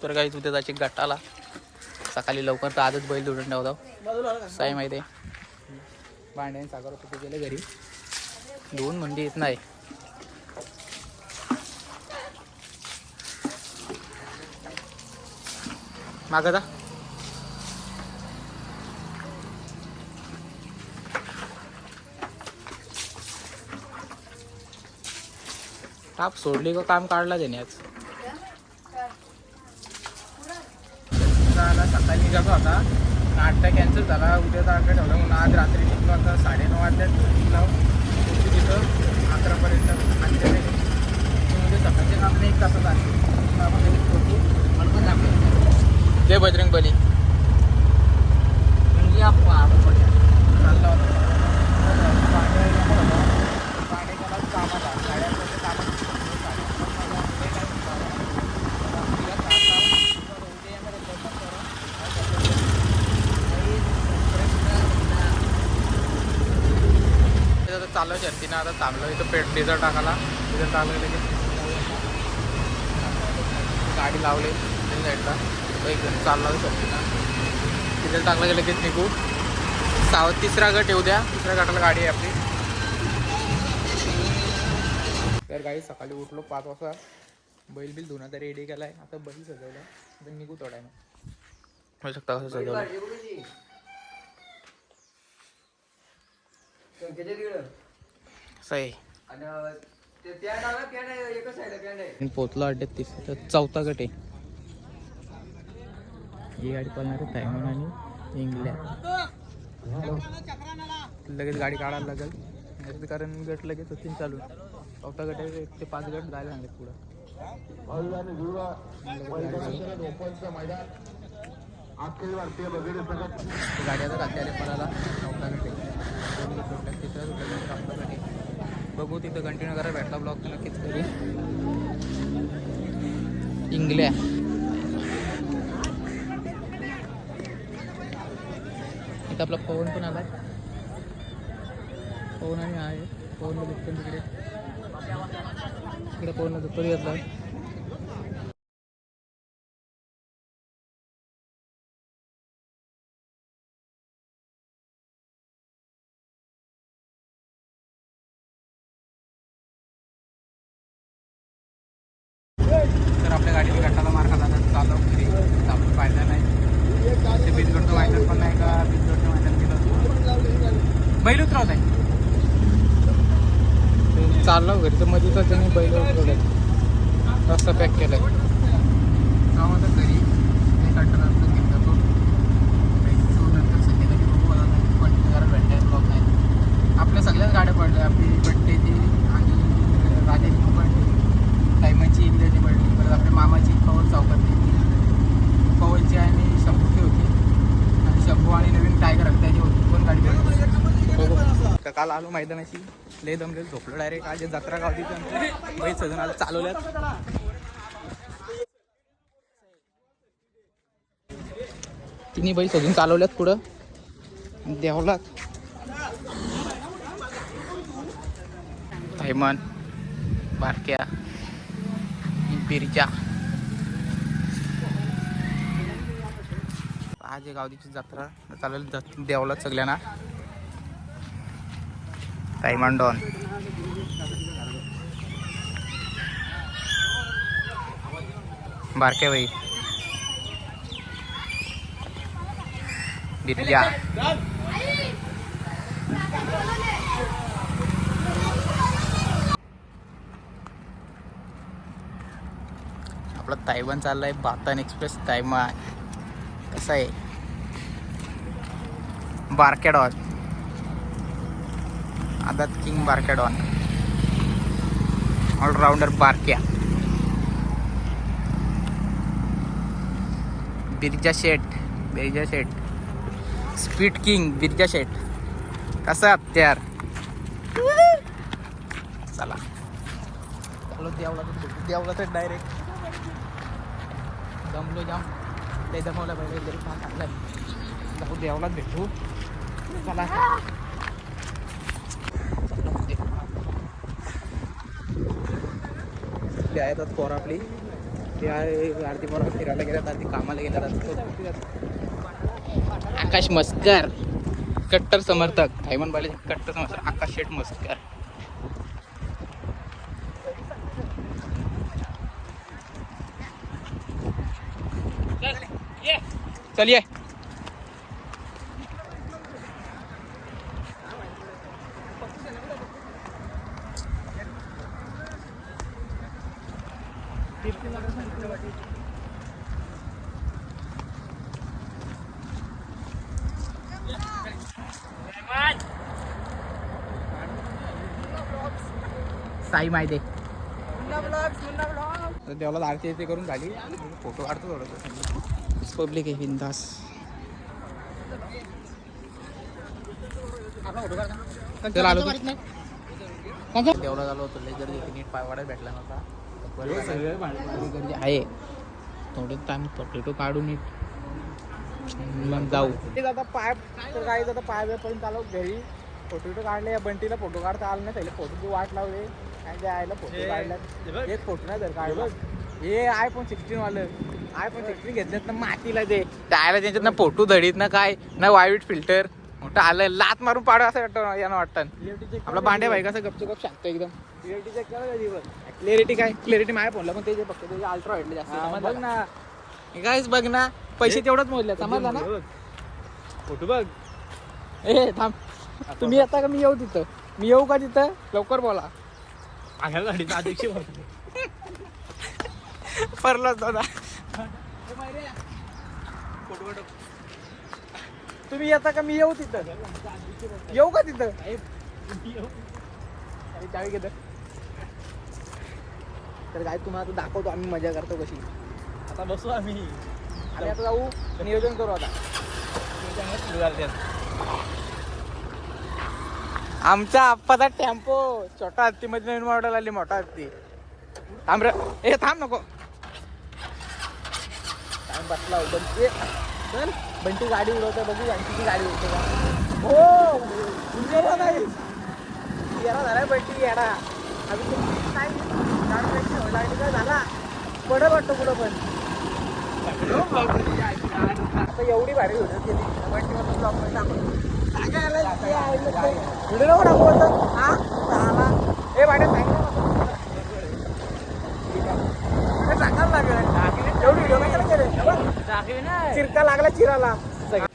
तर काही उद्या जायची गटाला. सकाळी लवकर तर आजच बैल धुडून ठेवतो. साई माहिती आहे भांड्याने सागर होते गेले घरी. दोन मंडी येत नाही. मागता टाप सोडली का काम काढला त्याने आज. सकाळी निघालो आता. नाटक कॅन्सल झाला. उद्या तारखा ठेवला म्हणून आज रात्री निघलो. आता 9:30 वाजल्यात निघलो तिथं 11पर्यंत. म्हणजे सकाळचे काम नाही 1 तासात आले. जय बजरंग बली. चालला होता चालू शर्तीनं. आता थांबलो इथं डिझेल टाकायला. डिझेल टाकलं लगेच गाडी लावली साईडला. चालला शर्तीनं. डिझेल टाकलं की लगेच निघू. 3रा गट येऊ द्या. 3ऱ्या गटाला गाडी आहे आपली. तर गाडी सकाळी उठलो 5 वाजता. बैल बिल धुणं तर रेडी केलाय. आता बैल सजवला. आता निघू थोड्या होऊ शकता कसं सजवलं. सही पोचलो 38. तर 4था गट आहे. ही गाडी पळणार आहे थायमन आणि इंग्लंड. लगेच गाडी काढायला लागेल कारण गट लगेच 3 चालू. 4था गट आहे. 1 ते 5 गट जायला सांगले पुढं. गाडी आता खाते आले पळाला. 4था गट आहे. 3रा गट आहे. बघू तिथं कंटिन्यू करा. भेटला ब्लॉग तर नक्कीच करू. इंग्लंड इथं आपला पवन पण आलाय. पवन आणि आहे. पवनला दुप्पन तिकडे पवनला दुप्पन घेतला. तर आपल्या गाडीने गटाला मार खाला. चालव घरी आपण फायदा नाही. ते बिनजोडचं मैदान पण नाही का. बिनजोडचं मैदान केलं बैल उतरवत आहे. चाललो घरी तर मध्ये तर त्यांनी बैल उतरवले. रस्ता पॅक केलाय. जाऊ आता घरी. कंटाळा घेतला तो नंतर सध्या कंटिन्यू करायला भेटते बघ नाही. आपल्या सगळ्याच गाड्या पडल्या. आपली बड्डेची आणि राजाची पडली. टायमाची इंडियाची पडली. परत आपल्या मामाची पवन चौकातली. पवनची आणि शंभूची होती. आणि शंभू आणि नवीन टायगर त्याची होती. 2 गाडी पडली. काल आलो मैदानाशी. लय दमलेलं झोपलो डायरेक्ट. आज जत्रा गावती बैल सजून आज चालवल्यात. तिन्ही बैल सजून चालवल्यात पुढं देवलात. थैमान बारक्या बिरजा. आज गावदीची जत्रा चालेल देवलात सगळ्यांना. थैमान डॉन बारक्या बाई बिरजा. आपला तायवान चाललाय. बातान एक्सप्रेस तायमान. कसं आहे बारक्या डॉन. आदात किंग बारक्या डॉन. ऑलराऊंडर बारक्या. बिरजा शेठ. बिरजा शेठ स्पीड किंग बिरजा शेठ. कसा हत्यार. चला चलो देवला तर डायरेक्ट दमलो जाम. ते दमवला पाहिजे तरी फार चांगला आहे. जाऊ देवलाच भेटू. चला आहेत पोर आपली. आरती आहे, आरती बरोबर फिरायला गेल्यात, आरती कामाला गेल्यात. आकाश मस्कर कट्टर समर्थक, हैमन बाले कट्टर समर्थक आकाश शेठ मस्कर. चलिए साई माहिती देवाला आरती ते करून झाली. फोटो काढतो थोडं. पब्लिक आहे बिंदास. चला आलो देवाला झालो होतो. लय गर्दी होती, नीट पाय वाढत भेटला नव्हता. गर्दी आहे. थोडं टाइम फोटो काढून नीट मग जाऊ. आता पाय तर काही आता पाय वेळपर्यंत आलो घरी. फोटो काढले. या बंटीला फोटो काढता आला नाही. पहिले फोटोची वाट लावले आणि ते आयला फोटो काढला. एक फोटो नाही जर काढला. हे iPhone 16 वालं iPhone 16 घेतल्यात ना मातीला ते आयला त्यांच्यात ना फोटो धडीत ना काय ना वाईट फिल्टर मोठं आलं. लात मारून पाडू असं वाटतं यानं वाटतं. आपला भांड्या भाई कसं गपचूप शांत एकदम. क्लिअरिटी चेक करा. क्लिअरिटी काय क्लिअरिटी माझ्या फोनला पण ते फक्त त्याचे अल्ट्रा वाढले जास्त. बघ ना काहीच बघ ना पैसे तेवढंच मोजले. समजला ना फोटो बघ. ए थांब तुम्ही आता का मी येऊ तिथं. मी येऊ का तिथं लवकर बोला. फरलाच दादा. तुम्ही येता का मी येऊ तिथं. येऊ का तिथं चावी घेत. तर काय तुम्हाला आता दाखवतो आम्ही मजा करतो कशी. आता बसू आम्ही आता जाऊ नियोजन करू. आता आमचा आप्पाचा टेम्पो छोटा हत्तीमध्ये नवीन मॉडेल आली. मोठा हत्ती. थांब रे. ए थांब नको. टाइम बसला बंटी. चल बंटी गाडी उडवते बघू. बंटीची गाडी उडते का. हो उडवला नाही. येडा झालाय बंटी येडा. अजून लागली काय झाला पडत वाटतं कुठं पण. आता एवढी भारी व्हिडिओ केली बंटी म्हणून ब्लॉग मध्ये टाकून. व्हिडिओ नको टाकू बोलतो. हा ए भाड्या सांगायला लागेल. एवढी व्हिडिओ कशाला केले. चिरका लागला चिराला.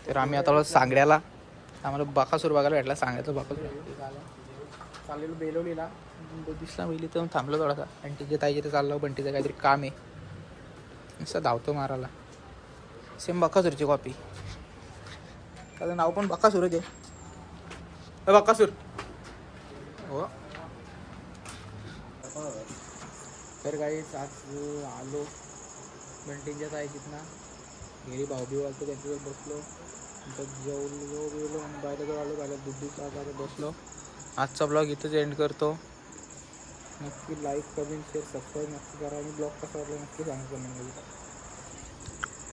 तर आम्ही आता सांगड्याला आम्हाला बाकासूर बघायला भेटला. सांगायचं बाकासूर चाललेलो बेलोलीला दिसला पहिली तर थांबलो थोडासा. आणि तिचे ताईचे तर चाललं बंटीचं काहीतरी काम आहे. नुसतं धावतो मारायला. सेम बाकासूरची कॉपी. त्याचं नाव पण बाकासूरच आहे. बाकासूर हो. तर काही आज आलो बंटींच्या ताईकीत ना घरी. भाऊ आलतो त्यांच्यावर बसलो. नंतर जेवलो गेलो बायला आलो. बायला दूध बसलो. आजचा ब्लॉग इथंच एंड करतो. नक्की लाईक कमेंट शेअर सबस्क्राईब नक्की करा. आणि ब्लॉग कसा वाटला नक्की सांगा कमेंटमध्ये.